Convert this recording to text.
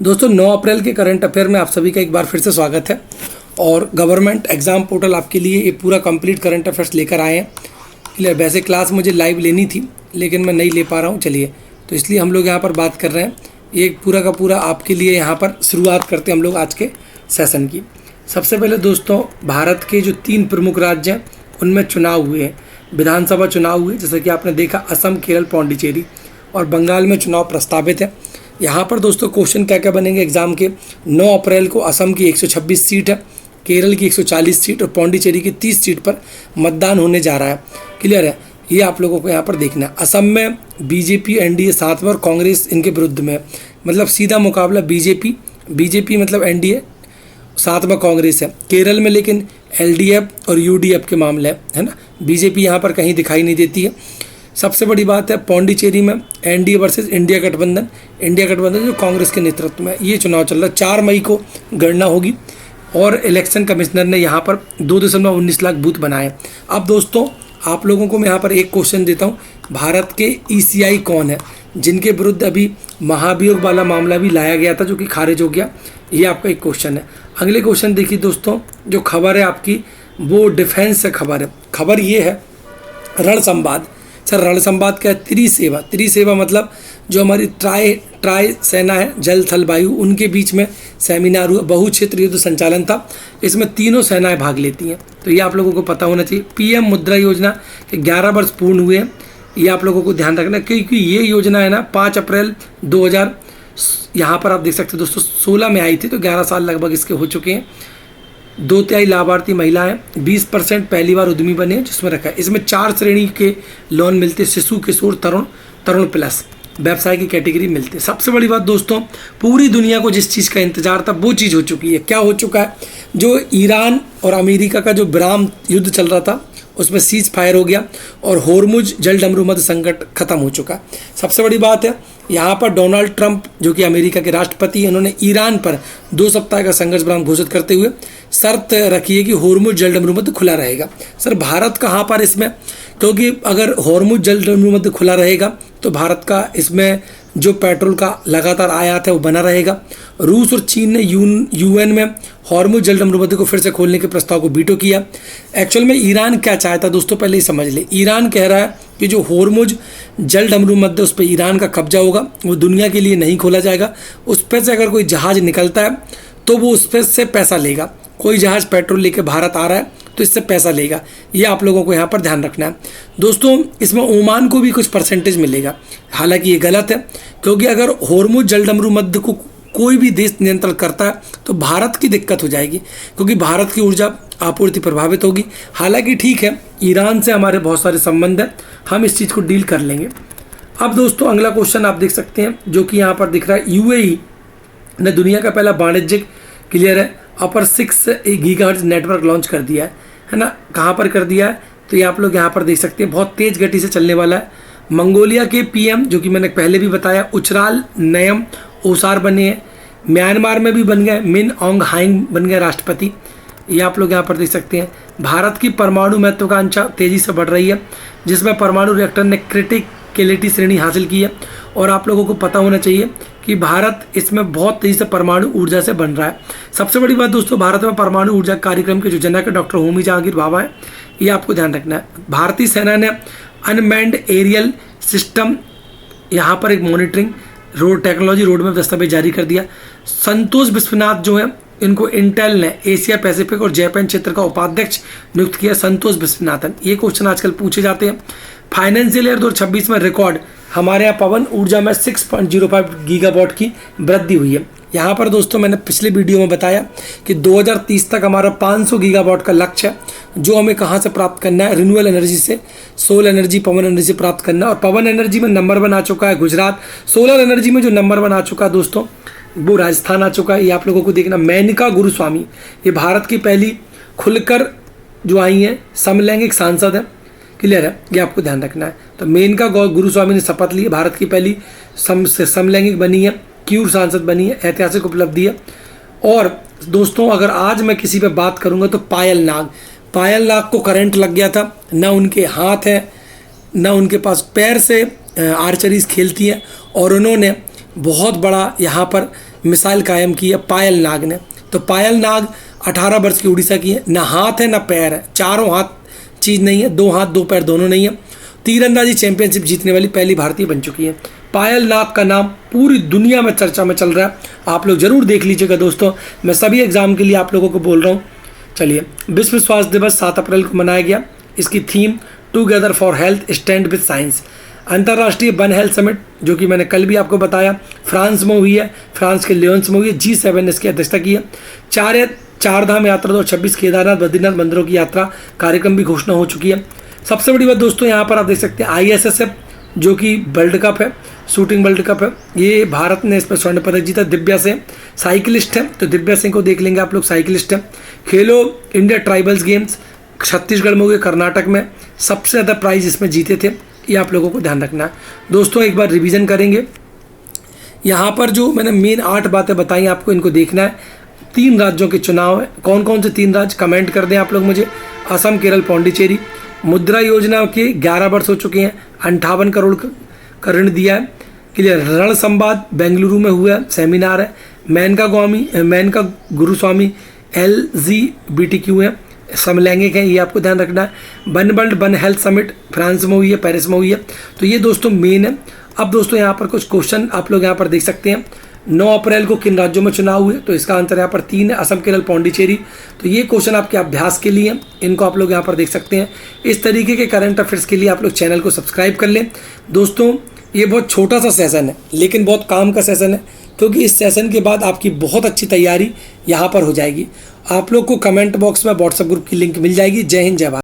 दोस्तों 9 अप्रैल के current affair में आप सभी का एक बार फिर से स्वागत है। और गवर्नमेंट एग्ज़ाम पोर्टल आपके लिए ये पूरा कंप्लीट करंट अफेयर्स लेकर आए हैं। क्लियर। वैसे क्लास मुझे लाइव लेनी थी लेकिन मैं नहीं ले पा रहा हूँ, चलिए तो इसलिए हम लोग यहाँ पर बात कर रहे हैं। ये पूरा का पूरा आपके लिए यहाँ पर शुरुआत करते हैं हम लोग आज के सेशन की। सबसे पहले दोस्तों, भारत के जो 3 प्रमुख राज्य हैं उनमें चुनाव हुए हैं, विधानसभा चुनाव हुए, जैसे कि आपने देखा असम, केरल, पौंडीचेरी, और बंगाल में चुनाव प्रस्तावित है। यहाँ पर दोस्तों क्वेश्चन क्या क्या बनेंगे एग्जाम के। 9 अप्रैल को असम की 126 सीट है, केरल की 140 सीट और पौंडीचेरी की 30 सीट पर मतदान होने जा रहा है। क्लियर है, ये आप लोगों को यहाँ पर देखना है। असम में बीजेपी एनडीए साथ में और कांग्रेस इनके विरुद्ध में, मतलब सीधा मुकाबला बीजेपी मतलब एनडीए साथ में कांग्रेस है। केरल में लेकिन एलडीएफ और यूडीएफ के मामले है ना, बीजेपी यहाँ पर कहीं दिखाई नहीं देती है। सबसे बड़ी बात है पौंडीचेरी में एनडीए वर्सेस इंडिया गठबंधन जो कांग्रेस के नेतृत्व में ये चुनाव चल रहा है। 4 मई को गणना होगी और इलेक्शन कमिश्नर ने यहाँ पर 2.19 लाख बूथ बनाए। अब दोस्तों आप लोगों को मैं यहाँ पर एक क्वेश्चन देता हूँ, भारत के ईसीआई कौन है जिनके विरुद्ध अभी महाभियोग वाला मामला भी लाया गया था जो कि खारिज हो गया, ये आपका एक क्वेश्चन है। अगले क्वेश्चन देखिए दोस्तों, जो खबर है आपकी वो डिफेंस से खबर है। खबर ये है रण संवाद। सर रण संवाद क्या है? त्रिसेवा मतलब जो हमारी ट्राई सेना है, जल थल वायु, उनके बीच में सेमिनार हुआ, बहु क्षेत्र युद्ध संचालन था। इसमें तीनों सेनाएं भाग लेती हैं, तो ये आप लोगों को पता होना चाहिए। पीएम मुद्रा योजना के 11 वर्ष पूर्ण हुए हैं, ये आप लोगों को ध्यान रखना क्योंकि ये योजना है ना 5 अप्रैल 2000 यहाँ पर आप देख सकते हैं दोस्तों 16 में आई थी, तो 11 साल लगभग इसके हो चुके हैं। 2/3 लाभार्थी महिलाएं, 20% पहली बार उद्यमी बने हैं जिसमें रखा है। इसमें 4 श्रेणी के लोन मिलते हैं, शिशु, किशोर, तरुण प्लस व्यवसाय की कैटेगरी मिलती है। सबसे बड़ी बात दोस्तों, पूरी दुनिया को जिस चीज़ का इंतजार था वो चीज़ हो चुकी है। क्या हो चुका है? जो ईरान और अमेरिका का जो विराम युद्ध चल रहा था उसमें सीज फायर हो गया और होर्मुज जल डमरू मध्य संकट खत्म हो चुका है। सबसे बड़ी बात है यहाँ पर डोनाल्ड ट्रंप जो कि अमेरिका के राष्ट्रपति हैं, उन्होंने ईरान पर 2 सप्ताह का संघर्ष विराम घोषित करते हुए शर्त रखी है कि होर्मुज जल डमरू मध्य खुला रहेगा। सर भारत कहाँ पर इसमें, क्योंकि अगर होर्मुज जल डमरू मध्य खुला रहेगा तो भारत का इसमें जो पेट्रोल का लगातार आयात है वो बना रहेगा। रूस और चीन ने यूएन में होर्मुज जल डमरू मध्य को फिर से खोलने के प्रस्ताव को वीटो किया। एक्चुअल में ईरान क्या चाहता है दोस्तों, पहले ही समझ ले। ईरान कह रहा है कि जो होर्मुज जल डमरू मध्य उस पर ईरान का कब्जा होगा, वो दुनिया के लिए नहीं खोला जाएगा। उस पर से अगर कोई जहाज़ निकलता है तो वो उस पर से पैसा लेगा। कोई जहाज़ पेट्रोल लेके भारत आ रहा है तो इससे पैसा लेगा, ये आप लोगों को यहाँ पर ध्यान रखना है दोस्तों। इसमें ओमान को भी कुछ परसेंटेज मिलेगा, हालांकि ये गलत है क्योंकि अगर होर्मुज जल डमरू मध्य को कोई भी देश नियंत्रण करता है तो भारत की दिक्कत हो जाएगी क्योंकि भारत की ऊर्जा आपूर्ति प्रभावित होगी। हालांकि ठीक है, ईरान से हमारे बहुत सारे संबंध हैं, हम इस चीज़ को डील कर लेंगे। अब दोस्तों अगला क्वेश्चन आप देख सकते हैं जो कि यहाँ पर दिख रहा है, यूएई ने दुनिया का पहला वाणिज्यिक, क्लियर है, अपर 6 गीगाहर्ट्ज नेटवर्क लॉन्च कर दिया है ना। कहाँ पर कर दिया है तो ये आप लोग यहाँ पर देख सकते हैं, बहुत तेज़ गति से चलने वाला है। मंगोलिया के पीएम जो कि मैंने पहले भी बताया उचराल नयम ओसार बने हैं। म्यांमार में भी बन गए, मिन ऑन्ग हाइंग बन गए राष्ट्रपति, ये आप लोग यहाँ पर देख सकते हैं। भारत की परमाणु महत्वाकांक्षा तेज़ी से बढ़ रही है जिसमें परमाणु रिएक्टर ने क्रिटिकलिटी श्रेणी हासिल की है और आप लोगों को पता होना चाहिए कि भारत इसमें बहुत तेज़ी से परमाणु ऊर्जा से बन रहा है। सबसे बड़ी बात दोस्तों, भारत में परमाणु ऊर्जा कार्यक्रम के जो जनक है डॉक्टर होमी जहांगीर भाभा है, ये आपको ध्यान रखना है। भारतीय सेना ने अनमैन्ड एरियल सिस्टम यहाँ पर एक monitoring road technology road map दस्तावेज जारी कर दिया। संतोष विश्वनाथ जो है इनको इंटेल ने एशिया पैसिफिक और जापान क्षेत्र का उपाध्यक्ष नियुक्त किया। संतोष विश्वनाथन, ये क्वेश्चन आजकल पूछे जाते हैं। फाइनेंशियल ईयर 2026 में रिकॉर्ड हमारे यहाँ पवन ऊर्जा में 6.05 गीगावाट की वृद्धि हुई है। यहाँ पर दोस्तों मैंने पिछले वीडियो में बताया कि 2030 तक हमारा 500 गीगावाट का लक्ष्य है जो हमें कहाँ से प्राप्त करना है, रिन्यूएबल एनर्जी से, सोलर एनर्जी, पवन एनर्जी से प्राप्त करना है। और पवन एनर्जी में नंबर 1 आ चुका है गुजरात। सोलर एनर्जी में जो नंबर 1 आ चुका है दोस्तों वो राजस्थान आ चुका है, ये आप लोगों को देखना। मेनका गुरुस्वामी ये भारत की पहली खुलकर जो आई हैं समलैंगिक सांसद है, क्लियर है, ये आपको ध्यान रखना है। तो मेनका गुरुस्वामी ने शपथ ली है, भारत की पहली समलैंगिक बनी है, क्यूर सांसद बनी है, ऐतिहासिक उपलब्धि है। और दोस्तों अगर आज मैं किसी पे बात करूंगा तो पायल नाग को करंट लग गया था, ना उनके हाथ हैं ना उनके पास पैर से आर्चरीज खेलती हैं और उन्होंने बहुत बड़ा यहाँ पर मिसाइल कायम की है पायल नाग ने। तो पायल नाग 18 वर्ष की उड़ीसा की है, ना हाथ है ना पैर है, चारों हाथ चीज़ नहीं है, 2 हाथ 2 पैर दोनों नहीं है। तीरंदाजी चैंपियनशिप जीतने वाली पहली भारतीय बन चुकी है। पायल नाग का नाम पूरी दुनिया में चर्चा में चल रहा है, आप लोग ज़रूर देख लीजिएगा दोस्तों। मैं सभी एग्ज़ाम के लिए आप लोगों को बोल रहा हूँ। चलिए, विश्व स्वास्थ्य दिवस 7 अप्रैल को मनाया गया। इसकी theme together for health stand with science. अंतर्राष्ट्रीय वन हेल्थ समिट, जो कि मैंने कल भी आपको बताया, फ्रांस में हुई है, फ्रांस के लियोन्स में हुई है। G7 ने इसकी अध्यक्षता की है। चार धाम यात्रा 2026 केदारनाथ बद्रीनाथ मंदिरों की यात्रा कार्यक्रम भी घोषणा हो चुकी है। सबसे बड़ी बात दोस्तों, यहाँ पर आप देख सकते हैं ISSF, जो कि वर्ल्ड कप है, शूटिंग वर्ल्ड कप है, ये भारत ने इसमें स्वर्ण पदक जीता। दिव्या सिंह साइकिलिस्ट है, तो दिव्या सिंह को देख लेंगे आप लोग, साइकिलिस्ट है। खेलो इंडिया ट्राइबल्स गेम्स छत्तीसगढ़ में हुए, कर्नाटक में, सबसे ज़्यादा प्राइज इसमें जीते थे, ये आप लोगों को ध्यान रखना है। दोस्तों एक बार रिवीजन करेंगे। यहाँ पर जो मैंने मेन 8 बातें बताई आपको, इनको देखना है। 3 राज्यों के चुनाव है, कौन कौन से 3 राज्य कमेंट कर दें आप लोग मुझे। असम, केरल, पौंडीचेरी। मुद्रा योजना के 11 वर्ष हो चुके हैं, 58 करोड़ का ऋण दिया है। क्लियर। रण संवाद बेंगलुरु में हुआ है, सेमिनार है। मेनका गुरुस्वामी LGBTQ है, समलैंगिक हैं, ये आपको ध्यान रखना है। वन हेल्थ समिट फ्रांस में हुई है, पेरिस में हुई है। तो ये दोस्तों मेन है। अब दोस्तों यहाँ पर कुछ क्वेश्चन आप लोग यहाँ पर देख सकते हैं। 9 अप्रैल को किन राज्यों में चुनाव हुए, तो इसका आंसर यहाँ पर 3 है, असम, केरल, पौंडीचेरी। तो ये क्वेश्चन आपके अभ्यास के लिए, इनको आप लोग यहाँ पर देख सकते हैं। इस तरीके के करंट अफेयर्स के लिए आप लोग चैनल को सब्सक्राइब कर लें। दोस्तों ये बहुत छोटा सा सेशन है, लेकिन बहुत काम का सेशन है, क्योंकि इस सेशन के बाद आपकी बहुत अच्छी तैयारी यहाँ पर हो जाएगी। आप लोग को कमेंट बॉक्स में व्हाट्सएप ग्रुप की लिंक मिल जाएगी। जय हिंद, जय भारत।